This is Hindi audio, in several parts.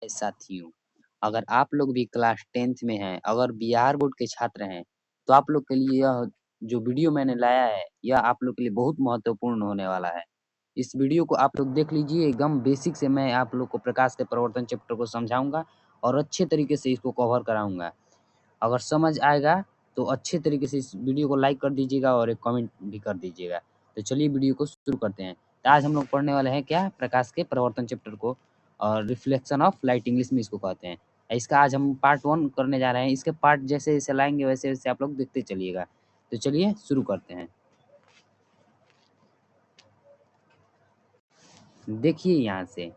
साथियों, अगर आप लोग भी क्लास 10th में हैं, अगर बिहार बोर्ड के छात्र हैं, तो आप लोग के लिए यह जो वीडियो मैंने लाया है, यह आप लोग के लिए बहुत महत्वपूर्ण होने वाला है। इस वीडियो को आप लोग देख लीजिए, एकदम बेसिक से मैं आप लोग को प्रकाश के प्रवर्तन चैप्टर को समझाऊँगा और अच्छे तरीके से इसको कवर कराऊँगा। अगर समझ आएगा, तो अच्छे तरीके से इस वीडियो को लाइक कर दीजिएगा और एक कमेंट भी कर दीजिएगा। तो चलिए वीडियो को शुरू करते हैं। तो आज हम लोग पढ़ने वाले हैं क्या? प्रकाश के प्रवर्तन चैप्टर को और रिफ्लेक्शन ऑफ लाइट इंग्लिश में इसको कहते हैं। इसका आज हम पार्ट 1 करने जा रहे हैं। इसके पार्ट जैसे-जैसे लाएँगे वैसे-वैसे आप लोग देखते चलिएगा। तो चलिए शुरू करते हैं। देखिए यहाँ से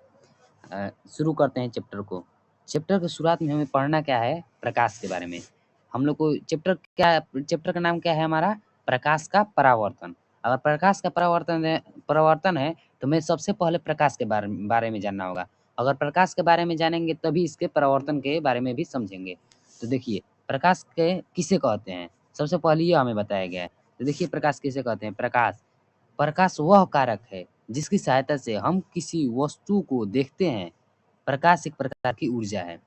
शुरू करते हैं चैप्टर को। चैप्टर की शुरुआत में हमें पढ़ना क्या है? प्रकाश के बारे में। हम लोग को चैप्टर का नाम क्या है हमारा? प्रकाश का परावर्तन। अगर प्रकाश का परावर्तन है तो हमें सबसे पहले प्रकाश के बारे में जानना होगा। अगर प्रकाश के बारे में जानेंगे तभी इसके परावर्तन के बारे में भी समझेंगे। तो देखिए प्रकाश के किसे कहते हैं? सबसे पहले ये हमें बताया गया है। तो देखिए प्रकाश किसे कहते हैं? प्रकाश वह कारक है जिसकी सहायता से हम किसी वस्तु को देखते हैं। प्रकाश एक प्रकार की ऊर्जा है।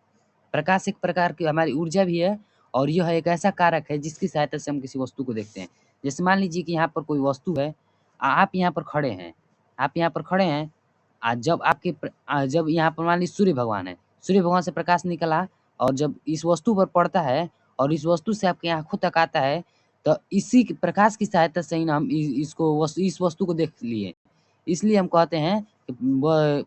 प्रकाश एक प्रकार की हमारी ऊर्जा भी है और यह एक ऐसा कारक है जिसकी सहायता से हम किसी वस्तु को देखते हैं। जैसे मान लीजिए कि यहाँ पर कोई वस्तु है, आप यहाँ पर खड़े हैं, जब यहाँ पर मान लीजिए सूर्य भगवान है, सूर्य भगवान से प्रकाश निकला और जब इस वस्तु पर पड़ता है और इस वस्तु से आपकी आँखों तक आता है, तो इसी के प्रकाश की सहायता से ही ना हम इस वस्तु को देख लिए। इसलिए हम कहते हैं कि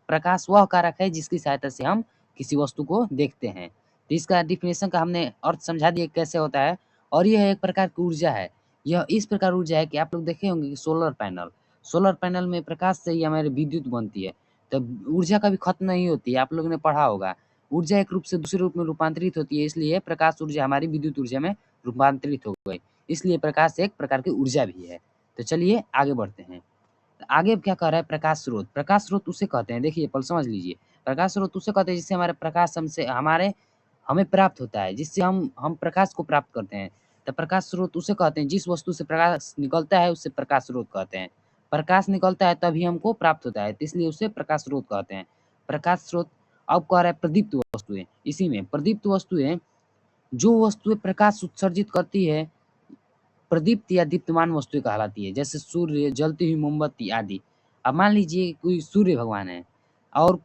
प्रकाश वह कारक है जिसकी सहायता से हम किसी वस्तु को देखते हैं। तो इसका डेफिनेशन का हमने अर्थ समझा दिया कैसे होता है और यह एक प्रकार की ऊर्जा है। यह इस प्रकार ऊर्जा है कि आप लोग देखे होंगे कि सोलर पैनल में प्रकाश से ही हमारी विद्युत बनती है। तब ऊर्जा कभी खत्म नहीं होती है, आप लोगों ने पढ़ा होगा। ऊर्जा एक रूप से दूसरे रूप में रूपांतरित होती है, इसलिए प्रकाश ऊर्जा हमारी विद्युत ऊर्जा में रूपांतरित हो गई। इसलिए प्रकाश एक प्रकार की ऊर्जा भी है। तो चलिए आगे बढ़ते हैं। आगे अब क्या कह रहा है? प्रकाश स्रोत उसे कहते हैं, देखिए पहले समझ लीजिए। प्रकाश स्रोत उसे कहते हैं जिससे हमारे प्रकाश हमसे हमारे हमें प्राप्त होता है, जिससे हम प्रकाश को प्राप्त करते हैं। तो प्रकाश स्रोत उसे कहते हैं जिस वस्तु से प्रकाश निकलता है उसे प्रकाश स्रोत कहते हैं। प्रकाश निकलता है तभी हमको प्राप्त होता है, तो इसलिए उसे प्रकाश स्रोत कहते हैं। प्रकाश स्रोत अब कह रहा है प्रदीप्त वस्तुएं। इसी में प्रदीप्त वस्तुएं, जो वस्तुएं प्रकाश उत्सर्जित करती है, प्रदीप्त या दीप्तमान वस्तुएँ कहलाती है, जैसे सूर्य, जलती हुई मोमबत्ती आदि। अब मान लीजिए कोई सूर्य भगवान है और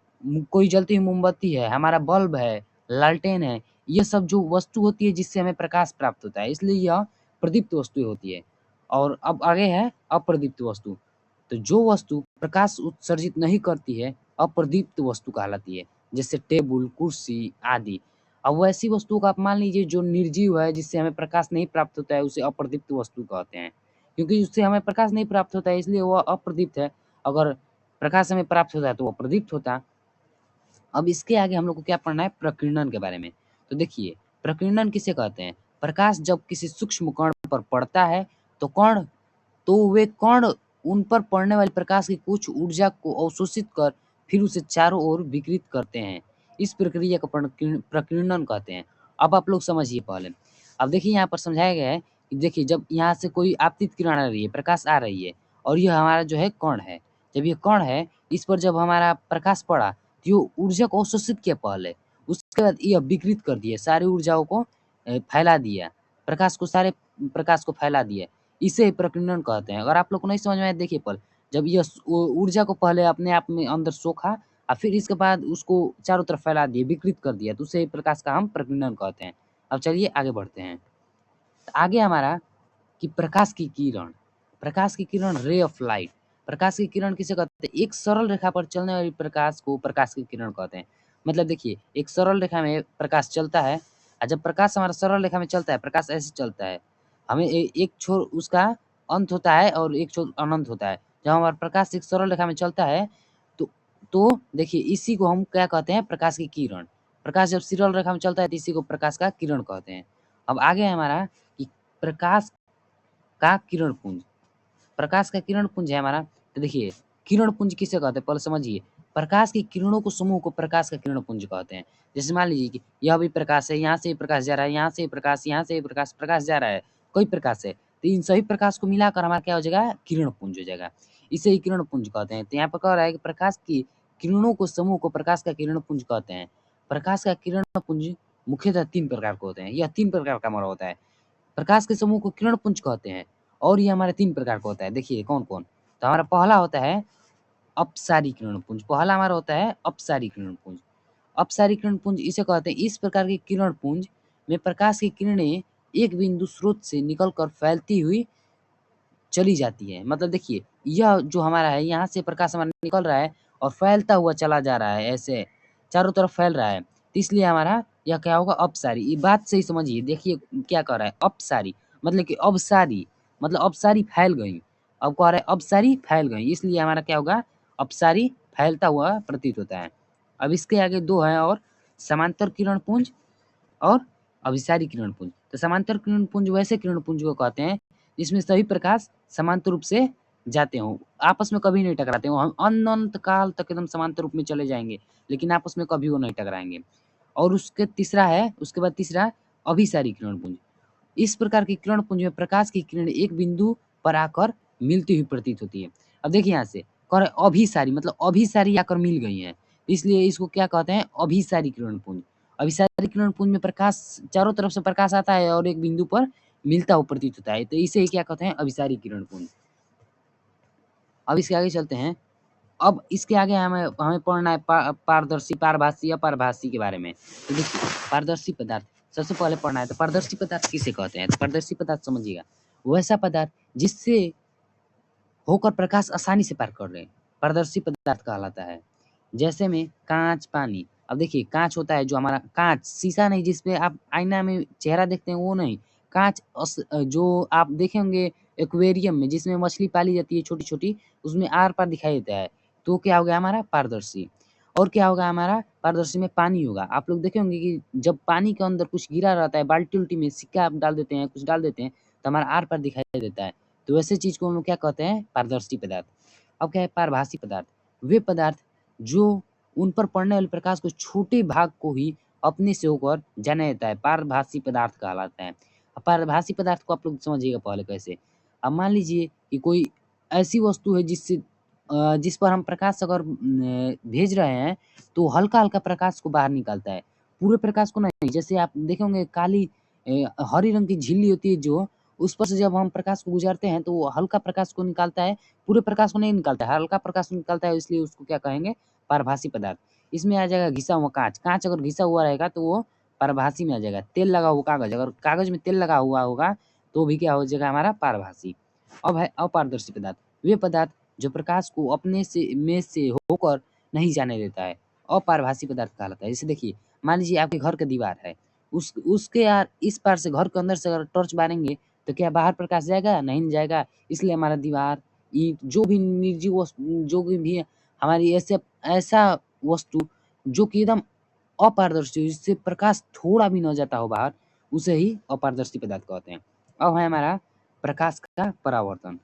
कोई जलती हुई मोमबत्ती है, हमारा बल्ब है, लालटेन है, ये सब जो वस्तु होती है जिससे हमें प्रकाश प्राप्त होता है, इसलिए यह प्रदीप्त वस्तुएँ होती है। और अब आगे है अप्रदीप्त वस्तु। तो जो वस्तु प्रकाश उत्सर्जित नहीं करती है, अप्रदीप्त वस्तु कहलाती है, जैसे टेबुल, कुर्सी आदि। अब वैसी वस्तुओं को आप मान लीजिए जो निर्जीव है, जिससे हमें प्रकाश नहीं प्राप्त होता है, उसे अप्रदीप्त वस्तु कहते हैं। क्योंकि उससे हमें प्रकाश नहीं प्राप्त होता है, इसलिए वह अप्रदीप्त है। अगर प्रकाश हमें प्राप्त होता है, तो वो प्रदीप्त होता। अब इसके आगे हम लोग को क्या पढ़ना है? प्रकीर्णन के बारे में। तो देखिए, प्रकीर्णन किसे कहते हैं? प्रकाश जब किसी सूक्ष्म कण पर पड़ता है, तो वे कण उन पर पड़ने वाले प्रकाश की कुछ ऊर्जा को अवशोषित कर फिर उसे चारों ओर विकिरित करते हैं। इस प्रक्रिया को प्रकीर्णन कहते हैं। अब आप लोग समझिए पहले। अब देखिए यहाँ पर समझाया गया है कि देखिए जब यहाँ से कोई आपतित किरण आ रही है, प्रकाश आ रही है और यह हमारा जो है कण है। जब ये कण है, इस पर जब हमारा प्रकाश पड़ा, तो ये ऊर्जा को अवशोषित किया पहले। उसके बाद यह विकिरित कर दिया, सारी ऊर्जाओं को फैला दिया। सारे प्रकाश को फैला दिया। इसे प्रकीर्णन कहते हैं। अगर आप लोग को नहीं समझ में आया, देखिए पहले जब यह ऊर्जा को पहले अपने आप में अंदर सोखा और फिर इसके बाद उसको चारों तरफ फैला दिया, विकृत कर दिया, तो उसे प्रकाश का हम प्रकीर्णन कहते हैं। अब चलिए आगे बढ़ते हैं। तो आगे हमारा कि प्रकाश की किरण रे ऑफ लाइट। प्रकाश की किरण किसे कहते हैं? एक सरल रेखा पर चलने वाली प्रकाश को प्रकाश की किरण कहते हैं। मतलब देखिए एक सरल रेखा में प्रकाश चलता है और जब प्रकाश हमारा सरल रेखा में चलता है, प्रकाश ऐसे चलता है, हमें एक छोर उसका अंत होता है और एक छोर अनंत होता है। जब हमारा प्रकाश एक सरल रेखा में चलता है, तो देखिए इसी को हम क्या कहते हैं? प्रकाश की किरण। प्रकाश जब सरल रेखा में चलता है तो इसी को प्रकाश का किरण कहते हैं। अब आगे है हमारा कि प्रकाश का किरण पुंज। प्रकाश का किरण पुंज है हमारा। तो देखिए किरण पुंज किसे कहते हैं? पहले समझिए। प्रकाश की किरणों को समूह को प्रकाश का किरण पुंज कहते हैं। जैसे मान लीजिए कि यह भी प्रकाश है, यहाँ से भी प्रकाश जा रहा है, यहाँ से भी प्रकाश, यहाँ से भी प्रकाश जा रहा है, कोई प्रकाश है, तो इन सभी प्रकाश को मिलाकर हमारा क्या हो जाएगा? किरण पुंज हो जाएगा। इसे ही किरण पुंज कहते हैं। तो यहाँ पर कह रहा है कि प्रकाश की किरणों को समूह को प्रकाश का किरण पुंज कहते हैं। प्रकाश का किरण पुंज मुख्यतः 3 प्रकार के होते हैं। यह 3 प्रकार का हमारा होता है। प्रकाश के समूह को किरण पुंज कहते हैं और ये हमारे 3 प्रकार का होता है। देखिए कौन-कौन? तो हमारा पहला होता है अपसारी किरण पुंज। पहला हमारा होता है अपसारी किरण पुंज। अपसारी किरण पुंज इसे कहते हैं, इस प्रकार के किरण पुंज में प्रकाश की किरणें एक बिंदु स्रोत से निकलकर फैलती हुई चली जाती है। मतलब देखिए, यह जो हमारा है, यहाँ से प्रकाश हमारा निकल रहा है और फैलता हुआ चला जा रहा है, ऐसे चारों तरफ फैल रहा है। तो इसलिए हमारा यह क्या होगा? अपसारी। ये बात सही समझिए, देखिए क्या कह रहा है? अपसारी मतलब कि अबसारी, मतलब अपसारी फैल गई। अब कह रहा है अपसारी फैल गई, इसलिए हमारा क्या होगा? अपसारी फैलता हुआ प्रतीत होता है। अब इसके आगे 2 हैं और समांतर किरण पुंज और अभिसारी किरण पुंज। तो समांतर किरण पुंज वैसे किरण पुंज को कहते हैं जिसमें सभी प्रकाश समांतर रूप से जाते हों, आपस में कभी नहीं टकराते हों। हम अनंत काल तक एकदम समांतर रूप में चले जाएँगे, लेकिन आपस में कभी वो नहीं टकराएँगे। और उसके बाद तीसरा अभिसारी किरण पुंज। इस प्रकार की किरण पुंज में प्रकाश की किरण एक बिंदु पर आकर मिलती हुई प्रतीत होती है। अब देखिए यहाँ से कह रहे हैं अभिसारी, मतलब अभिसारी आकर मिल गई हैं, इसलिए इसको क्या कहते हैं? अभिसारी किरण पुंज। अभिसारी किरण पुंज में प्रकाश चारों तरफ से प्रकाश आता है और एक बिंदु पर मिलता हुआ प्रतीत होता है, तो इसे ही क्या कहते हैं? अभिसारी किरण पुंज। अब इसके आगे चलते हैं। अब इसके आगे हमें हमें पढ़ना है पारदर्शी, पारभासी, अपारभासी के बारे में। तो देखिए पारदर्शी पदार्थ सबसे पहले पढ़ना है। तो पारदर्शी पदार्थ किसे कहते हैं? तो पारदर्शी पदार्थ समझिएगा, वैसा पदार्थ जिससे होकर प्रकाश आसानी से पार कर ले, पारदर्शी पदार्थ कहलाता है। जैसे में काँच, पानी। अब देखिए काँच होता है जो हमारा काँच, शीशा नहीं जिसमें आप आईना में चेहरा देखते हैं वो नहीं। काँच जो आप देखे होंगे एक्वेरियम में जिसमें मछली पाली जाती है छोटी-छोटी, उसमें आर-पार दिखाई देता है। तो क्या हो गया हमारा? पारदर्शी। और क्या होगा हमारा? पारदर्शी में पानी होगा। आप लोग देखे होंगे कि जब पानी के अंदर कुछ गिरा रहता है, बाल्टी-उल्टी में सिक्का आप डाल देते हैं, कुछ डाल देते हैं, तो हमारा आर-पार दिखाई देता है। तो वैसे चीज़ को हम लोग क्या कहते हैं? पारदर्शी पदार्थ। अब क्या है? पारभासी पदार्थ। वे पदार्थ जो उन पर पड़ने वाले प्रकाश को छोटे भाग को ही अपने से होकर जाने देता है, पारभासी पदार्थ कहलाता है। अब पारभासी पदार्थ को आप लोग समझिएगा पहले कैसे। अब मान लीजिए कि कोई ऐसी वस्तु है जिस पर हम प्रकाश अगर भेज रहे हैं, तो हल्का-हल्का प्रकाश को बाहर निकालता है, पूरे प्रकाश को नहीं। जैसे आप देखे होंगे काली हरी रंग की झिल्ली होती है जो, उस पर से जब हम प्रकाश को गुज़ारते हैं, तो वो हल्का प्रकाश को निकालता है, पूरे प्रकाश को नहीं निकालता है, हल्का प्रकाश निकालता है, इसलिए उसको क्या कहेंगे? पारभासी पदार्थ। इसमें आ जाएगा घिसा हुआ काँच। काँच अगर घिसा हुआ रहेगा तो वो पारभासी में आ जाएगा। तेल लगा हुआ कागज़, अगर कागज़ में तेल लगा हुआ होगा, तो भी क्या हो जाएगा हमारा? पारभासी। अब है अपारदर्शी पदार्थ। वे पदार्थ जो प्रकाश को अपने से होकर नहीं जाने देता है, अपारभासी पदार्थ कहलाता है। जैसे देखिए, मान लीजिए आपके घर का दीवार है, उसके यार इस पार से घर के अंदर से अगर टॉर्च मारेंगे, तो क्या बाहर प्रकाश जाएगा? नहीं जाएगा। इसलिए हमारा दीवार, ईंट जो भी निर्जीव जो भी हमारी ऐसा वस्तु जो कि एकदम अपारदर्शी हो, जिससे प्रकाश थोड़ा भी न जाता हो बाहर, उसे ही अपारदर्शी पदार्थ कहते हैं। अब है हमारा प्रकाश का परावर्तन।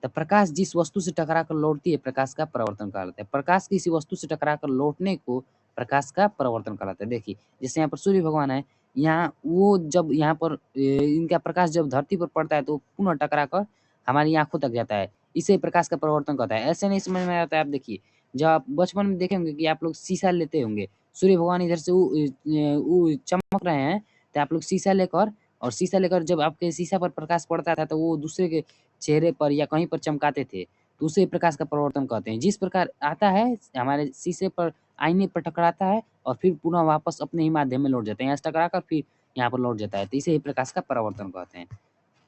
तो प्रकाश जिस वस्तु से टकराकर लौटती है, प्रकाश का परावर्तन कहलाता है। प्रकाश किसी वस्तु से टकराकर लौटने को प्रकाश का परावर्तन कहलाता है। देखिए, जैसे यहाँ पर सूर्य भगवान है, यहाँ वो जब यहाँ पर इनका प्रकाश जब धरती पर पड़ता है, तो पुनः टकराकर हमारी आँखों तक जाता है। इसे प्रकाश का परावर्तन कहता है। ऐसे नहीं समझ में आता है, आप देखिए, जब आप बचपन में देखे होंगे कि आप लोग शीशा लेते होंगे, सूर्य भगवान इधर से वो चमक रहे हैं, तो आप लोग शीशा लेकर जब आपके शीशा पर प्रकाश पड़ता था, तो वो दूसरे के चेहरे पर या कहीं पर चमकाते थे, तो उसे प्रकाश का परावर्तन कहते हैं। जिस प्रकार आता है हमारे शीशे पर, आईने पर टकराता है और फिर पुनः वापस अपने ही माध्यम में लौट जाता है। यहाँ से टकराकर फिर यहाँ पर लौट जाता है, तो इसे ही प्रकाश का परावर्तन कहते हैं।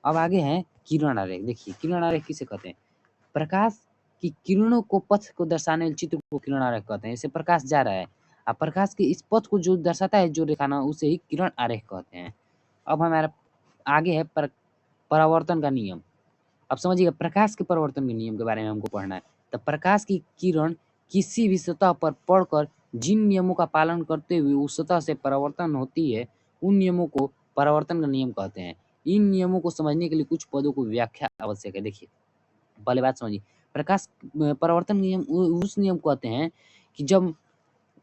अब आगे है किरण आरेख। देखिए किरण आरेख किसे कहते हैं? प्रकाश की किरणों को पथ को दर्शाने वाले चित्र को किरण आरेख कहते हैं। जैसे प्रकाश जा रहा है, अब प्रकाश के इस पथ को जो दर्शाता है, जो रेखाना, उसे ही किरण आरेख कहते हैं। अब हमारा आगे है परावर्तन का नियम। अब समझिएगा प्रकाश के परावर्तन के नियम के बारे में हमको पढ़ना है। तो प्रकाश की किरण किसी भी सतह पर पड़कर जिन नियमों का पालन करते हुए उस सतह से परावर्तन होती है, उन नियमों को परावर्तन का नियम कहते हैं। इन नियमों को समझने के लिए कुछ पदों को व्याख्या आवश्यक है। देखिए, पहले बात समझिए, प्रकाश परावर्तन नियम उस नियम को कहते हैं कि जब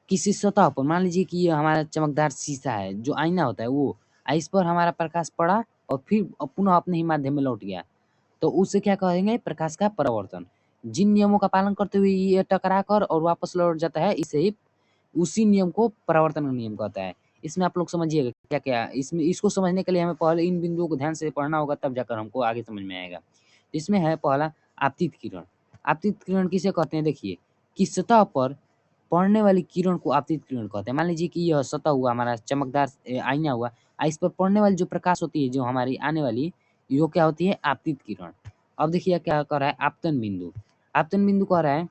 किसी सतह पर, मान लीजिए कि ये हमारा चमकदार शीशा है, जो आईना होता है वो, इस पर हमारा प्रकाश पड़ा और फिर पुनः अपने ही माध्यम में लौट गया, तो उसे क्या कहेंगे? प्रकाश का परावर्तन। जिन नियमों का पालन करते हुए ये टकरा कर और वापस लौट जाता है, इसे ही उसी नियम को परावर्तन का नियम कहता है। इसमें आप लोग समझिएगा क्या-क्या इसमें इसको समझने के लिए हमें पहले इन बिंदुओं को ध्यान से पढ़ना होगा तब जाकर हमको आगे समझ में आएगा। इसमें है पहला आपतित किरण। आपतित किरण किसे कहते हैं देखिए, कि सतह पर पड़ने वाली किरण को आपतित किरण कहते हैं। मान लीजिए कि यह सतह हुआ हमारा चमकदार आईना हुआ, इस पर पड़ने वाली जो प्रकाश होती है जो हमारी आने वाली, यो क्या होती है आपतित किरण। अब देखिए क्या कह रहा है आपतन बिंदु। आपतन बिंदु कह रहा है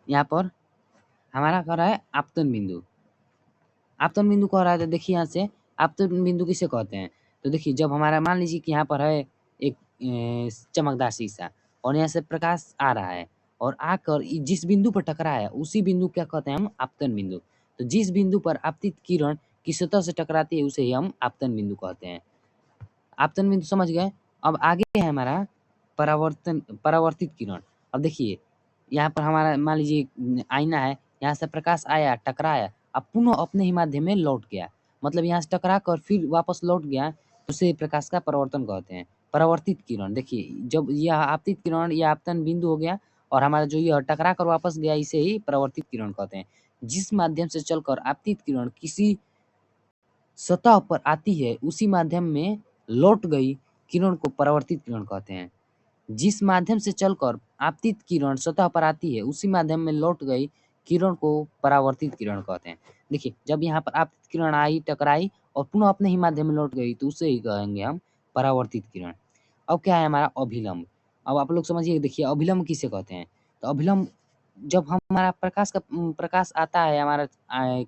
यहाँ पर हमारा कह रहा है आपतन बिंदु। आपतन बिंदु कह रहा है तो देखिए यहाँ से आपतन बिंदु किसे कहते हैं? तो देखिए जब हमारा मान लीजिए कि यहाँ पर है एक चमकदार शीशा और यहाँ से प्रकाश आ रहा है और आकर जिस बिंदु पर टकराया है उसी बिंदु क्या कहते हैं हम आपतन बिंदु। तो जिस बिंदु पर आपतित किरण की सतह से टकराती है उसे ही हम आपतन बिंदु कहते हैं। आपतन बिंदु समझ गए। अब आगे है हमारा परावर्तित किरण। अब देखिए यहाँ पर हमारा मान लीजिए आईना है, यहाँ से प्रकाश आया टकराया, अब पुनः अपने ही माध्यम में लौट गया, मतलब यहाँ से टकरा कर फिर वापस लौट गया, उसे प्रकाश का परावर्तन कहते हैं। परावर्तित किरण देखिए जब यह आपतित किरण या आपतन बिंदु हो गया और हमारा जो यह टकरा कर वापस गया इसे ही परावर्तित किरण कहते हैं। जिस माध्यम से चलकर आपतित किरण किसी सतह पर आती है उसी माध्यम में लौट गई किरण को परावर्तित किरण कहते हैं। जिस माध्यम से चलकर आपतित किरण सतह पर आती है उसी माध्यम में लौट गई किरण को परावर्तित किरण कहते हैं। देखिए जब यहाँ पर आपतित किरण आई टकराई और पुनः अपने ही माध्यम में लौट गई तो उसे ही कहेंगे हम परावर्तित किरण। अब क्या है हमारा अभिलंब। अब आप लोग समझिए देखिए अभिलंब किसे कहते हैं। तो अभिलंब जब हमारा प्रकाश आता है हमारा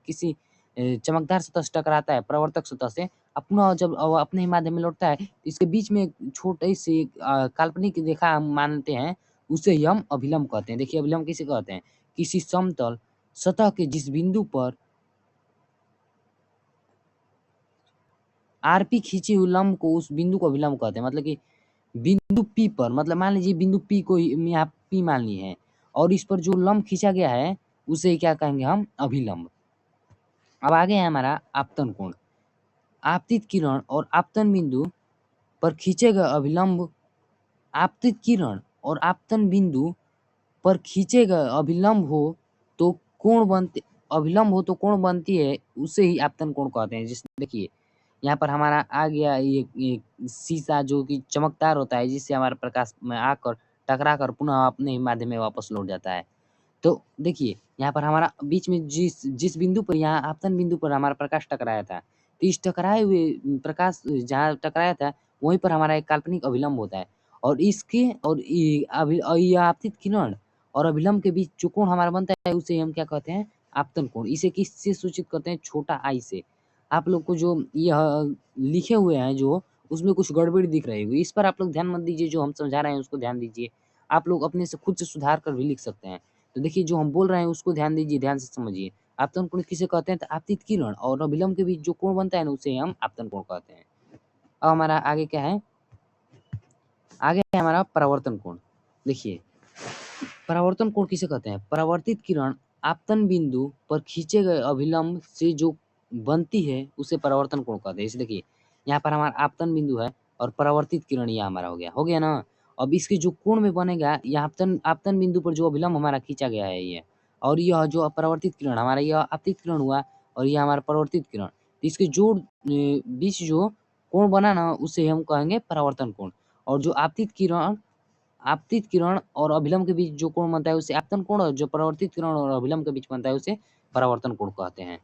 किसी चमकदार सतह से टकराता है परावर्तक सतह से, पुनः जब अपने ही माध्यम में लौटता है तो इसके बीच में एक छोटी सी काल्पनिक रेखा हम मानते हैं, उसे ही हम अभिलंब कहते हैं। देखिए अभिलंब किसे कहते हैं? किसी समतल सतह के जिस बिंदु पर आरपी खींचे हुए लंब को उस बिंदु को अभिलंब कहते हैं। मतलब कि बिंदु P पर, मतलब मान लीजिए बिंदु P को यहाँ P मान ली है और इस पर जो लंब खींचा गया है उसे क्या कहेंगे हम अभिलंब। अब आगे है हमारा आपतन कोण। आपतित किरण और आपतन बिंदु पर खींचे गए अभिलंब आपतित किरण और आपतन बिंदु पर खींचे गए अभिलंब हो तो कोण बनती है उसे ही आपतन कोण कहते हैं। जिसमें देखिए यहाँ पर हमारा आ गया ये शीशा जो कि चमकदार होता है जिससे हमारा प्रकाश में आकर टकरा कर पुनः अपने ही माध्यम में वापस लौट जाता है। तो देखिए यहाँ पर हमारा बीच में जिस बिंदु पर यहाँ आपतन बिंदु पर हमारा प्रकाश टकराया था, तो इस टकराए हुए प्रकाश जहाँ टकराया था वहीं पर हमारा एक काल्पनिक अभिलंब होता है और इसके और ये आपतित किरण और अभिलंब के बीच जो कोण हमारा बनता है उसे हम क्या कहते हैं आपतन कोण। इसे किससे सूचित करते हैं? छोटा आई से। आप लोग को जो यह लिखे हुए हैं जो उसमें कुछ गड़बड़ी दिख रही होगी, इस पर आप लोग ध्यान मत दीजिए, जो हम समझा रहे हैं उसको ध्यान दीजिए। आप लोग अपने से खुद से सुधार कर भी लिख सकते हैं। तो देखिए जो हम बोल रहे हैं उसको ध्यान दीजिए, ध्यान से समझिए। आपतन कोण किसे कहते हैं? तो आपतित किरण और अभिलंब के बीच जो कोण बनता है ना उसे हम आपतन कोण कहते हैं। अब हमारा आगे क्या है? आगे है हमारा परावर्तन कोण। देखिए परावर्तन कोण किसे कहते हैं? परावर्तित किरण आपतन बिंदु पर खींचे गए अभिलंब से जो बनती है उसे परावर्तन कोण कहते हैं। इसे देखिए यहाँ पर हमारा आपतन बिंदु है और परावर्तित किरण यह हमारा हो गया ना। अब इसके जो कोण में बनेगा यह आपतन आपतन बिंदु पर जो अभिलंब हमारा खींचा गया है ये, और यह जो परावर्तित किरण हमारा यह आपतित किरण हुआ और यह हमारा परावर्तित किरण, तो इसके जोड़ बीच जो कोण बना ना उसे हम कहेंगे परावर्तन कोण। और जो आपतित किरण और अभिलंब के बीच जो कोण बनता है उसे आपतन कोण, और जो परावर्तित किरण और अभिलंब के बीच बनता है उसे परावर्तन कोण कहते हैं।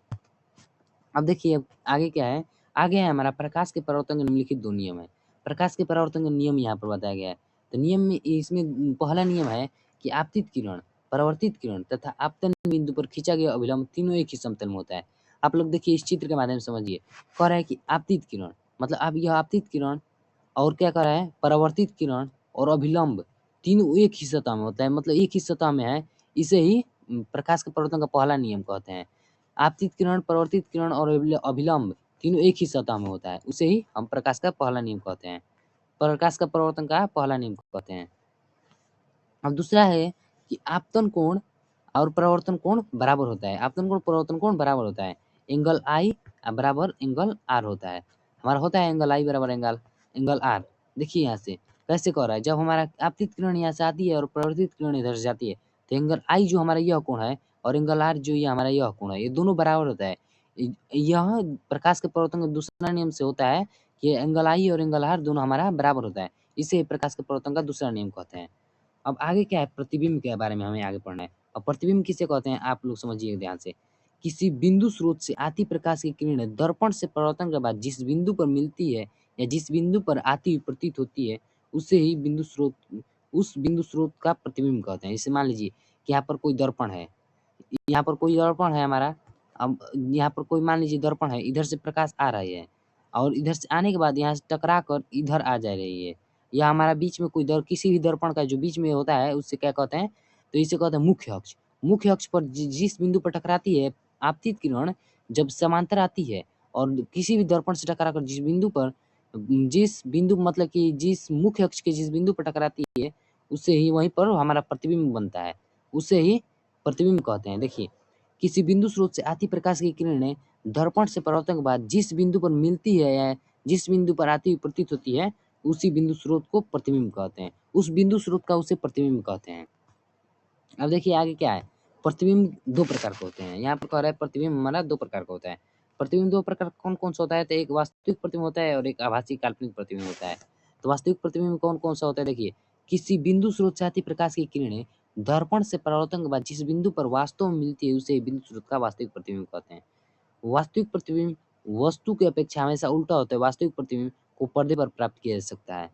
अब देखिए अब आगे क्या है? आगे है हमारा प्रकाश के परावर्तन के निम्नलिखित 2 नियम है। प्रकाश के परावर्तन का नियम यहाँ पर बताया गया है। तो नियम में इसमें पहला नियम है कि आपतित किरण, परावर्तित किरण तथा आपतन बिंदु पर खींचा गया अभिलंब तीनों एक ही समतल में होता है। आप लोग देखिए इस चित्र के माध्यम से समझिए। कह रहा है कि आपतित किरण मतलब अब यह आपतित किरण और क्या कर रहा है? परावर्तित किरण और अभिलंब तीनों एक ही सतह में होता है, मतलब एक ही सतह में है। इसे ही प्रकाश के परावर्तन का पहला नियम कहते हैं। आपतित किरण, परावर्तित किरण और अभिलंब तीनों एक ही सतह में होता है, उसे ही हम प्रकाश का पहला नियम कहते हैं। प्रकाश का परावर्तन का पहला नियम कहते हैं। अब दूसरा है कि आपतन कोण और परावर्तन कोण बराबर होता है। आपतन कोण परावर्तन कोण बराबर होता है। एंगल आई बराबर एंगल आर होता है। हमारा होता है एंगल आई बराबर एंगल आर। देखिए यहाँ से कैसे कह रहा है, जब हमारा आपतित किरण यहाँ से आती है और परावर्तित किरण इधर से जाती है तो एंगल आई जो हमारा यह कोण है और एंगलहार जो ये हमारा यह कोण है, ये दोनों बराबर होता है। यह प्रकाश के परावर्तन का दूसरा नियम से होता है कि एंगलआई और एंगलहार दोनों हमारा बराबर होता है। इसे प्रकाश के परावर्तन का दूसरा नियम कहते हैं। अब आगे क्या है, प्रतिबिंब के बारे में हमें आगे पढ़ना है। और प्रतिबिंब किसे कहते हैं आप लोग समझिए ध्यान से। किसी बिंदु स्रोत से आती प्रकाश की किरणें दर्पण से परावर्तन के बाद जिस बिंदु पर मिलती है या जिस बिंदु पर आती हुई प्रतीत होती है, उसे ही उस बिंदु स्रोत का प्रतिबिंब कहते हैं। जैसे मान लीजिए कि यहाँ पर कोई दर्पण है, यहाँ पर कोई दर्पण है हमारा। अब यहाँ पर कोई मान लीजिए दर्पण है, इधर से प्रकाश आ रही है और इधर से आने के बाद यहाँ से टकरा कर इधर आ जा रही है। या हमारा बीच में कोई किसी भी दर्पण का जो बीच में होता है उससे क्या कहते हैं, तो इसे कहते हैं मुख्य अक्ष। मुख्य अक्ष पर जिस बिंदु पर टकराती है आपतित किरण, जब समांतर आती है और किसी भी दर्पण से टकराकर जिस बिंदु मतलब कि जिस मुख्य अक्ष के जिस बिंदु पर टकराती है, उससे ही वहीं पर हमारा प्रतिबिंब बनता है। उसे ही प्रतिबिंब कहते हैं। देखिए, किसी बिंदु स्रोत से आती प्रकाश की किरणें दर्पण से परावर्तन के बाद जिस बिंदु पर मिलती है या जिस बिंदु पर आती हुई प्रतीत होती है, उसी बिंदु स्रोत को प्रतिबिंब कहते हैं। उस बिंदु स्रोत का उसे प्रतिबिंब कहते हैं। अब देखिए आगे क्या है, प्रतिबिंब 2 प्रकार के होते हैं। यहाँ पर कह रहा है प्रतिबिंब हमारा 2 प्रकार का होता है। प्रतिबिंब 2 प्रकार कौन-कौन सा होता है, तो एक वास्तविक प्रतिबिंब होता है और एक आभासी काल्पनिक प्रतिबिंब होता है। तो वास्तविक प्रतिबिंब कौन-कौन सा होता है, देखिए, किसी बिंदु स्रोत से आती प्रकाश की किरणें दर्पण से परावर्तन के बाद जिस बिंदु पर वास्तव में मिलती है, उसे बिंदु स्रोत का वास्तविक प्रतिबिंब कहते हैं। वास्तविक प्रतिबिंब वस्तु की अपेक्षा हमेशा उल्टा होता है। वास्तविक प्रतिबिंब को पर्दे पर प्राप्त किया जा सकता है।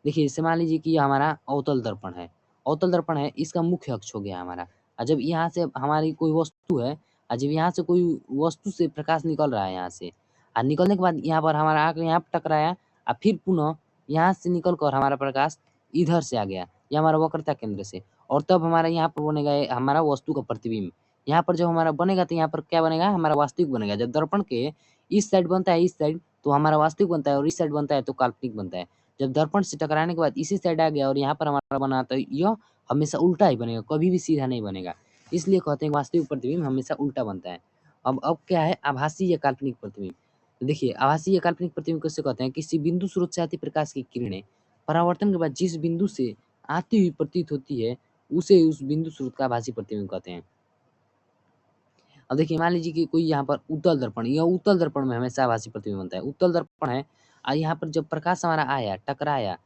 देखिए, जैसे मान लीजिए कि ये हमारा अवतल दर्पण है। अवतल दर्पण है, इसका मुख्य अक्ष हो गया हमारा। जब यहाँ से हमारी कोई वस्तु है और जब यहाँ से कोई वस्तु से प्रकाश निकल रहा है यहाँ से, निकलने के बाद यहाँ पर हमारा आके यहाँ पे टकराया और फिर पुनः यहाँ से निकल कर हमारा प्रकाश इधर से आ गया, ये हमारा वक्रता केंद्र से, और तब हमारा यहाँ पर बनेगा ये हमारा वस्तु का प्रतिबिंब। यहाँ पर जब हमारा बनेगा तो यहाँ पर क्या बनेगा, हमारा वास्तविक बनेगा। जब दर्पण के इस साइड बनता है इस साइड, तो हमारा वास्तविक बनता है, और इस साइड बनता है तो काल्पनिक बनता है। जब दर्पण से टकराने के बाद इसी साइड आ गया और यहाँ पर हमारा बना, तो यह हमेशा उल्टा ही बनेगा, कभी भी सीधा नहीं बनेगा। इसलिए कहते हैं वास्तविक प्रतिबिंब हमेशा उल्टा बनता है। अब क्या है, आभासी या काल्पनिक प्रतिबिंब। तो देखिए, आभासी या काल्पनिक प्रतिबिंब किसे कहते हैं, किसी बिंदु स्रोत से आती प्रकाश की किरणें परावर्तन के बाद जिस बिंदु से आती हुई प्रतीत होती है, उसे उस बिंदु स्रोत का आभासी प्रतिबिंब कहते हैं। अब देखिए, मान लीजिए कि कोई यहाँ पर उत्तल दर्पण, यह उत्तल दर्पण में हमेशा आभासी प्रतिबिंब बनता है। उत्तल दर्पण है और यहाँ पर जब प्रकाश हमारा आया, टकराया,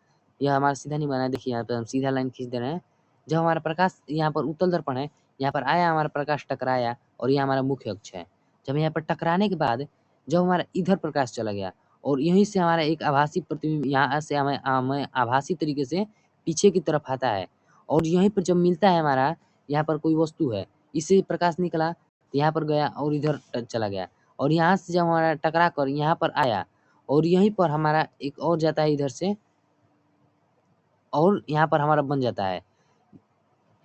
यह हमारा सीधा नहीं बना है। देखिए यहाँ पे हम सीधा लाइन खींच दे रहे हैं। जब हमारा प्रकाश यहाँ पर उत्तल दर्पण है, यहाँ पर आया हमारा प्रकाश, टकराया, और ये हमारा मुख्य अक्ष है। जब यहाँ पर टकराने के बाद जब हमारा इधर प्रकाश चला गया और यहीं से हमारा एक आभासी प्रतिबिंब यहाँ से हमें हमें आभासी तरीके से पीछे की तरफ आता है, और यहीं पर जब मिलता है हमारा, यहाँ पर कोई वस्तु है, इससे प्रकाश निकला, यहाँ पर गया और इधर चला गया, और यहाँ से जब हमारा टकरा कर यहाँ पर आया और यहीं पर हमारा एक और जाता है इधर से, और यहाँ पर हमारा बन जाता है।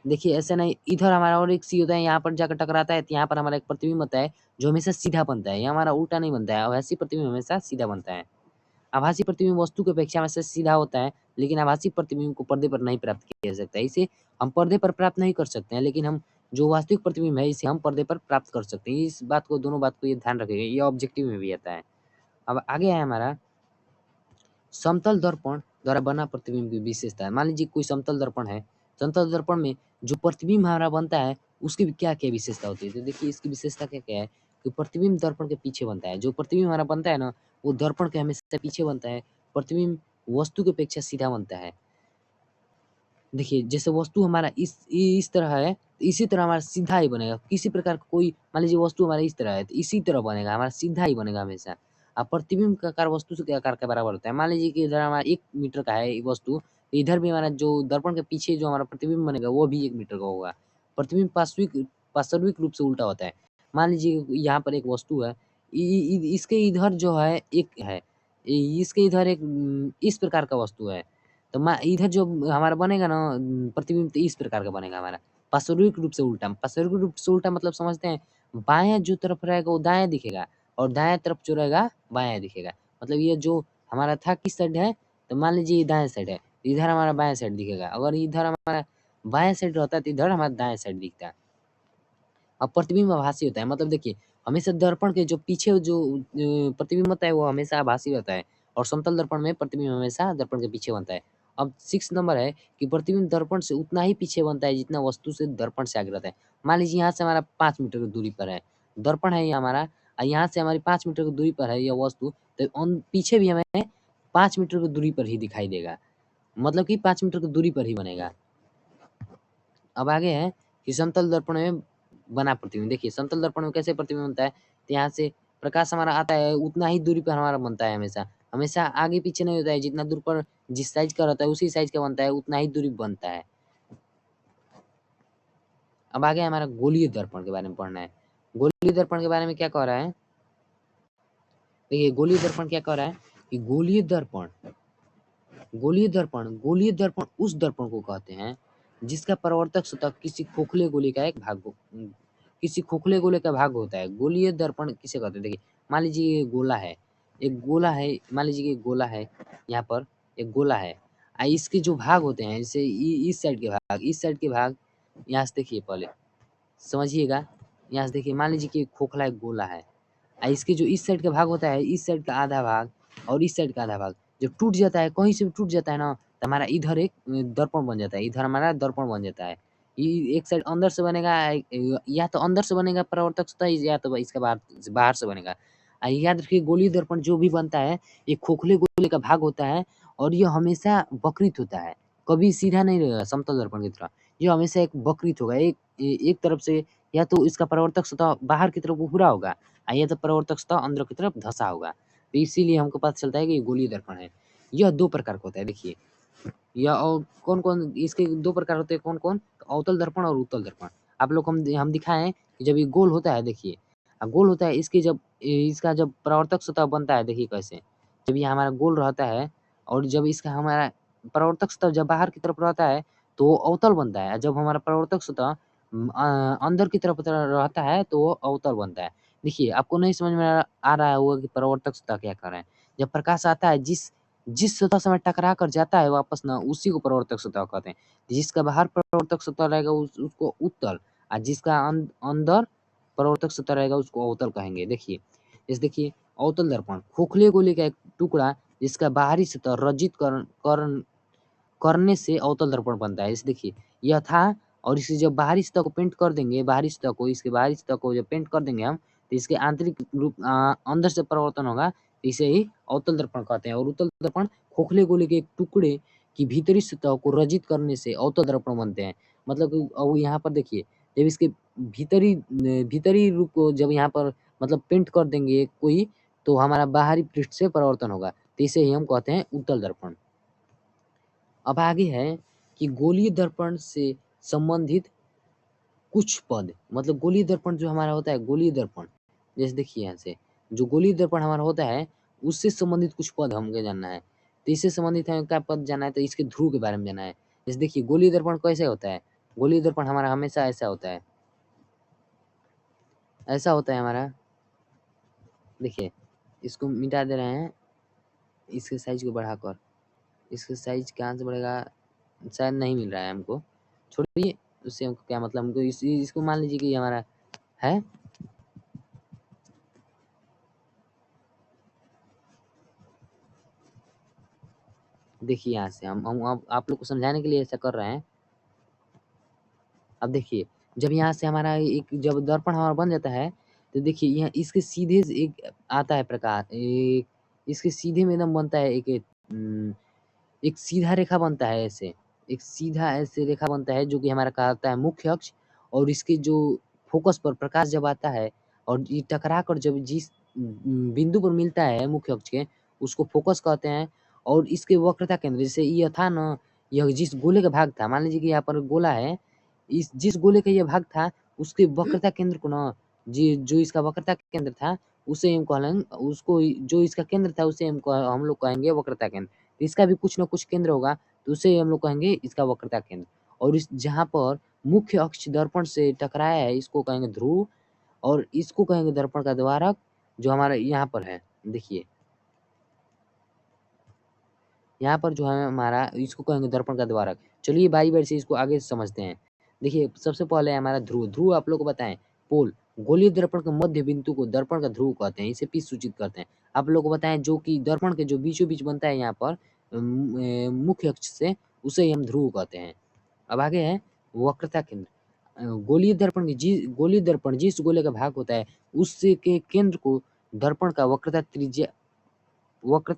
देखिए ऐसे नहीं, इधर हमारा और एक सी होता है, यहाँ पर जाकर टकराता है, तो यहाँ पर हमारा एक प्रतिबिंब होता है जो हमेशा सीधा बनता है, ये हमारा उल्टा नहीं बनता है। आभासी प्रतिबिंब हमेशा सीधा बनता है। आभासी प्रतिबिंब वस्तु की अपेक्षा हमेशा सीधा होता है, लेकिन आभासी प्रतिबिंब को पर्दे पर नहीं प्राप्त किया जा सकता है। इसे हम पर्दे पर प्राप्त नहीं कर सकते हैं, लेकिन हम जो वास्तविक प्रतिबिंब है इसे हम पर्दे पर प्राप्त कर सकते हैं। इस बात को, दोनों बात को ये ध्यान रखिएगा, ये ऑब्जेक्टिव में भी आता है। अब आगे है हमारा समतल दर्पण द्वारा बना प्रतिबिंब की विशेषता है। मान लीजिए कोई समतल दर्पण है, समतल दर्पण में जो प्रतिबिंब हमारा बनता है उसकी भी क्या-क्या विशेषता होती है। तो देखिए इसकी विशेषता क्या-क्या है, कि प्रतिबिंब दर्पण के पीछे बनता है। जो प्रतिबिंब हमारा बनता है ना, वो दर्पण के हमेशा पीछे बनता है। प्रतिबिंब वस्तु की अपेक्षा सीधा बनता है। देखिए जैसे वस्तु हमारा इस तरह है, तो इसी तरह हमारा सीधा ही बनेगा। किसी प्रकार का कोई, मान लीजिए वस्तु हमारा इस तरह है, तो इसी तरह बनेगा, हमारा सीधा ही बनेगा हमेशा। प्रतिबिंब का आकार वस्तु के आकार के बराबर होता है। मान लीजिए कि इधर हमारा 1 मीटर का है ये वस्तु, तो इधर भी हमारा जो दर्पण के पीछे जो हमारा प्रतिबिंब बनेगा वो भी 1 मीटर का होगा। प्रतिबिंब पार्श्विक रूप से उल्टा होता है। मान लीजिए यहाँ पर एक वस्तु है, इ इ इसके इधर जो है एक है, इसके इधर एक इस प्रकार का वस्तु है। तो इधर जो हमारा बनेगा ना प्रतिबिंब, तो इस प्रकार का बनेगा हमारा, पार्श्विक रूप से उल्टा। पार्श्विक रूप से उल्टा मतलब समझते हैं, बायाँ जो तरफ रहेगा वो दायाँ दिखेगा और दायाँ तरफ जो रहेगा बायाँ दिखेगा। मतलब ये जो हमारा था किस साइड है, तो मान लीजिए ये दाएँ साइड है, तो इधर हमारा बायाँ साइड दिखेगा। अगर इधर हमारा बायाँ साइड रहता है तो इधर हमारा दायाँ साइड दिखता है। अब प्रतिबिंब आभासी होता है, मतलब देखिए हमेशा दर्पण के जो पीछे जो प्रतिबिंब होता है वो हमेशा आभासी रहता है, और समतल दर्पण में प्रतिबिंब हमेशा दर्पण के पीछे बनता है। अब 6 नंबर है कि प्रतिबिंब दर्पण से उतना ही पीछे बनता है जितना वस्तु से दर्पण से आगे रहता है। मान लीजिए यहाँ से हमारा 5 मीटर की दूरी पर है, दर्पण है ये हमारा, यहाँ से हमारी 5 मीटर की दूरी पर है यह वस्तु, तो पीछे भी हमें 5 मीटर की दूरी पर ही दिखाई देगा, मतलब कि 5 मीटर की दूरी पर ही बनेगा। अब आगे है कि समतल दर्पण में बना प्रतिबिंब। देखिए समतल दर्पण में कैसे प्रतिबिंब बनता है, तो यहाँ से प्रकाश हमारा आता है उतना ही दूरी पर हमारा बनता है, हमेशा आगे पीछे नहीं होता है, जितना दूर पर जिस साइज का रहता है उसी साइज का बनता है, उतना ही दूरी बनता है। अब आगे हमारा गोलीय दर्पण के बारे में पढ़ना है। गोलीय दर्पण के बारे में क्या कह रहा है, देखिए गोलीय दर्पण क्या कह रहा है कि गोलीय दर्पण उस दर्पण को कहते हैं जिसका परावर्तक सतह किसी खोखले गोले का एक भाग किसी खोखले गोले का भाग होता है। गोलीय दर्पण किसे कहते हैं, देखिए मान लीजिए ये गोला है, मान लीजिए कि गोला है, यहाँ पर एक गोला है, इसके जो भाग होते हैं जैसे इस साइड के भाग, यहाँ से देखिए पहले समझिएगा, यहाँ से देखिए मान लीजिए कि खोखला एक गोला है, इसके जो इस साइड का भाग होता है, इस साइड का आधा भाग और इस साइड का आधा भाग जब टूट जाता है, कहीं से भी टूट जाता है ना, तो हमारा इधर एक दर्पण बन जाता है, इधर हमारा दर्पण बन जाता है। एक साइड अंदर से बनेगा, या तो अंदर से बनेगा परावर्तक सतह, या तो इसका बाहर से बनेगा। याद रखिए गोलीय दर्पण जो भी बनता है ये खोखले गोले का भाग होता है और ये हमेशा वक्रित होता है, कभी सीधा नहीं रहेगा समतल दर्पण की तरह, ये हमेशा एक वक्रित होगा, एक तरफ से, या तो इसका परावर्तक सतह बाहर की तरफ उभरा होगा, या तो परावर्तक सतह अंदर की तरफ धंसा होगा, तो इसीलिए हमको पता चलता है कि ये गोलीय दर्पण है। यह 2 प्रकार का होता है, देखिए यह और कौन-कौन इसके 2 प्रकार होते हैं, कौन-कौन? अवतल दर्पण और उत्तल दर्पण। आप लोग को हम दिखाए हैं कि जब ये गोल होता है, देखिए गोल होता है, इसकी जब इसका जब परावर्तक सतह बनता है, देखिए कैसे, जब ये हमारा गोल रहता है और जब इसका हमारा परावर्तक सतह जब बाहर की तरफ रहता है तो वो अवतल बनता है, जब हमारा परावर्तक सतह अंदर की तरफ रहता है तो वो अवतल बनता है। देखिए आपको नहीं समझ में आ रहा होगा कि परावर्तक सतह क्या कर रहे हैं। जब प्रकाश आता है, जिस जिस सतह से में टकरा कर जाता है वापस ना, उसी को परावर्तक सतह कहते हैं। जिसका बाहर परावर्तक सतह रहेगा उसको उत्तल, और जिसका अंदर परावर्तक सतह रहेगा उसको अवतल कहेंगे। देखिए जैसे देखिए अवतल दर्पण खोखले गोले का एक टुकड़ा जिसका बाहरी सतह रजित करने से अवतल दर्पण बनता है। जैसे देखिए यह था, और इसे जब बाहरी सतह को पेंट कर देंगे, इसके बाहरी सतह को जब पेंट कर देंगे हम, तो इसके आंतरिक रूप अंदर से परिवर्तन होगा, तो इसे ही अवतल दर्पण कहते हैं। और उत्तल दर्पण खोखले गोले के एक टुकड़े की भीतरी सतह को रजित करने से अवतल दर्पण बनते हैं। मतलब यहाँ पर देखिए जब इसके भीतरी रूप को जब यहाँ पर मतलब पेंट कर देंगे कोई, तो हमारा बाहरी पृष्ठ से परिवर्तन होगा, तो इसे ही हम कहते हैं उत्तल दर्पण। अब आगे है कि गोलीय दर्पण से संबंधित कुछ पद, मतलब गोलीय दर्पण जो हमारा होता है, गोलीय दर्पण जैसे देखिए यहाँ से जो गोलीय दर्पण हमारा होता है उससे संबंधित कुछ पद हमको जानना है। तो इससे संबंधित हमें क्या पद जानना है, तो इसके ध्रुव के बारे में जानना है। जैसे देखिए गोलीय दर्पण कैसे होता है, गोलीय दर्पण हमारा हमेशा ऐसा होता है, ऐसा होता है हमारा। देखिए इसको मिटा दे रहे हैं, इसके साइज को बढ़ाकर, इसका साइज कहाँ से बढ़ेगा, शायद नहीं मिल रहा है हमको, छोड़िए उससे हमको क्या मतलब, हमको इसको मान लीजिए कि ये हमारा है। देखिए यहाँ से हम आप लोग को समझाने के लिए ऐसा कर रहे हैं। अब देखिए जब यहाँ से हमारा एक जब दर्पण हमारा बन जाता है, तो देखिए यहाँ इसके सीधे से एक आता है प्रकार, एक इसके सीधे में एकदम बनता है एक सीधा रेखा बनता है ऐसे, एक सीधा ऐसे रेखा बनता है जो कि हमारा कहलाता है मुख्य अक्ष। और इसके जो फोकस पर प्रकाश जब आता है और ये टकरा कर जब जिस बिंदु पर मिलता है मुख्य अक्ष के, उसको फोकस कहते हैं। और इसके वक्रता केंद्र जैसे ये था ना, यह जिस गोले का भाग था, मान लीजिए कि यहाँ पर गोला है, इस जिस गोले का ये भाग था उसके वक्रता केंद्र को ना, जी जो इसका वक्रता केंद्र था उसे हम कहेंगे, उसको जो इसका केंद्र था उसे हम लोग कहेंगे वक्रता केंद्र। इसका भी कुछ ना कुछ केंद्र होगा, तो उसे हम लोग कहेंगे इसका वक्रता केंद्र। और इस जहाँ पर मुख्य अक्ष दर्पण से टकराया है इसको कहेंगे ध्रुव, और इसको कहेंगे दर्पण का द्वारक, जो हमारा यहाँ पर है। देखिए यहाँ पर जो है हमारा इसको कहेंगे दर्पण का द्वारक। चलिए बारी-बारी से इसको आगे समझते हैं। देखिए सबसे पहले हमारा ध्रुव, ध्रुव आप लोग को बताएँ, पोल गोलीय दर्पण के मध्य बिंदु को दर्पण का ध्रुव कहते हैं, इसे P सूचित करते हैं। आप लोग को बताएँ जो कि दर्पण के जो बीचों-बीच बनता है यहाँ पर, मुख्य अक्ष से, उसे ही हम ध्रुव कहते हैं। अब आगे है वक्रता केंद्र। गोलीय दर्पण जिस गोले का भाग होता है उससे के केंद्र को दर्पण का वक्रता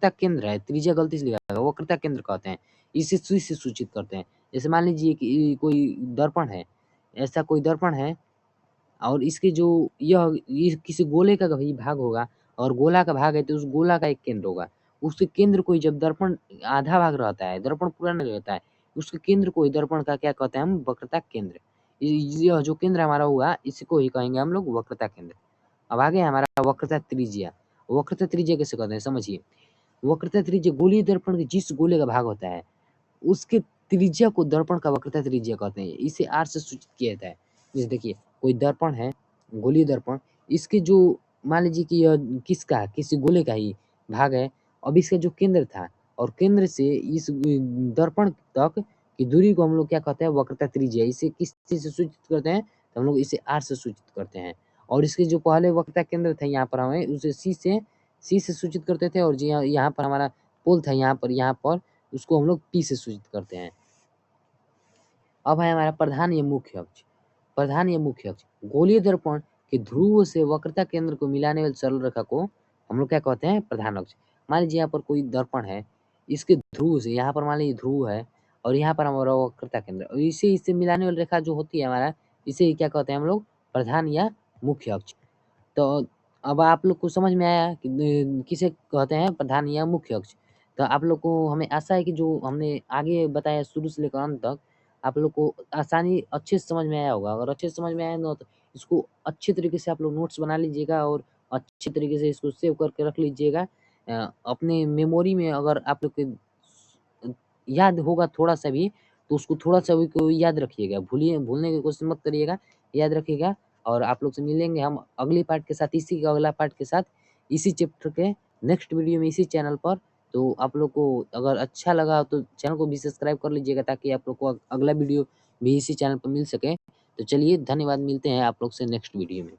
केंद्र है, त्रिज्या गलती से लिखा है, वक्रता केंद्र कहते हैं। इसे सुई से सूचित करते हैं। जैसे मान लीजिए कि कोई दर्पण है, ऐसा कोई दर्पण है और इसके जो ये किसी गोले का भाई भाग होगा और गोला का भाग है तो उस गोला का एक केंद्र होगा। उसके केंद्र को ही जब दर्पण आधा भाग रहता है, दर्पण पूरा नहीं रहता है, उसके केंद्र को ही दर्पण का क्या कहते हैं हम? वक्रता केंद्र। यह जो केंद्र हमारा हुआ इसी को ही कहेंगे हम लोग वक्रता केंद्र। अब आगे है हमारा वक्रता त्रिज्या। वक्रता त्रिज्या कैसे कहते हैं समझिए। वक्रता त्रिज्या गोलीय दर्पण के जिस गोले का भाग होता है उसके त्रिज्या को दर्पण का वक्रता त्रिज्या कहते हैं। इसे आर से सूचित किया जाता है। जैसे देखिए कोई दर्पण है, गोलीय दर्पण, इसके जो मान लीजिए कि यह किसका किसी गोले का ही भाग है। अब इसका जो केंद्र था और केंद्र से इस दर्पण तक की दूरी को हम लोग क्या कहते हैं? वक्रता त्रिज्या। इसे किस चीज से सूचित करते हैं? तो हम लोग इसे आर से सूचित करते हैं। और इसके जो पहले वक्रता केंद्र था यहाँ पर हमें उसे सी से सूचित करते थे और जी यहाँ पर हमारा पोल था यहाँ पर उसको हम लोग पी से सूचित करते हैं। अब है हमारा प्रधान या मुख्य अक्ष। प्रधान या मुख्य अक्ष गोलीय दर्पण के ध्रुव से वक्रता केंद्र को मिलाने वाली सरल रेखा को हम लोग क्या कहते हैं? प्रधान अक्ष। मान लीजिए यहाँ पर कोई दर्पण है, इसके ध्रुव से यहाँ पर मान लीजिए ध्रुव है और यहाँ पर हमारा वक्रता केंद्र, और इसे मिलाने वाली रेखा जो होती है हमारा, इसे क्या कहते हैं हम लोग? प्रधान या मुख्य अक्ष। तो अब आप लोग को समझ में आया कि किसे कहते हैं प्रधान या मुख्य अक्ष। तो आप लोग को हमें आशा है कि जो हमने आगे बताया शुरू से लेकर अंत तक आप लोग को आसानी अच्छे से समझ में आया होगा। अगर अच्छे से समझ में आया ना तो इसको अच्छे तरीके से आप लोग नोट्स बना लीजिएगा और अच्छे तरीके से इसको सेव करके रख लीजिएगा। अपने मेमोरी में अगर आप लोग के याद होगा थोड़ा-सा भी, तो उसको थोड़ा-सा भी को याद रखिएगा। भूलने की कोशिश मत करिएगा, याद रखिएगा। और आप लोग से मिलेंगे हम अगले पार्ट के साथ, इसी का अगला पार्ट के साथ, इसी चैप्टर के नेक्स्ट वीडियो में इसी चैनल पर। तो आप लोग को अगर अच्छा लगा तो चैनल को भी सब्सक्राइब कर लीजिएगा ताकि आप लोग को अगला वीडियो भी इसी चैनल पर मिल सके। तो चलिए धन्यवाद, मिलते हैं आप लोग से नेक्स्ट वीडियो में।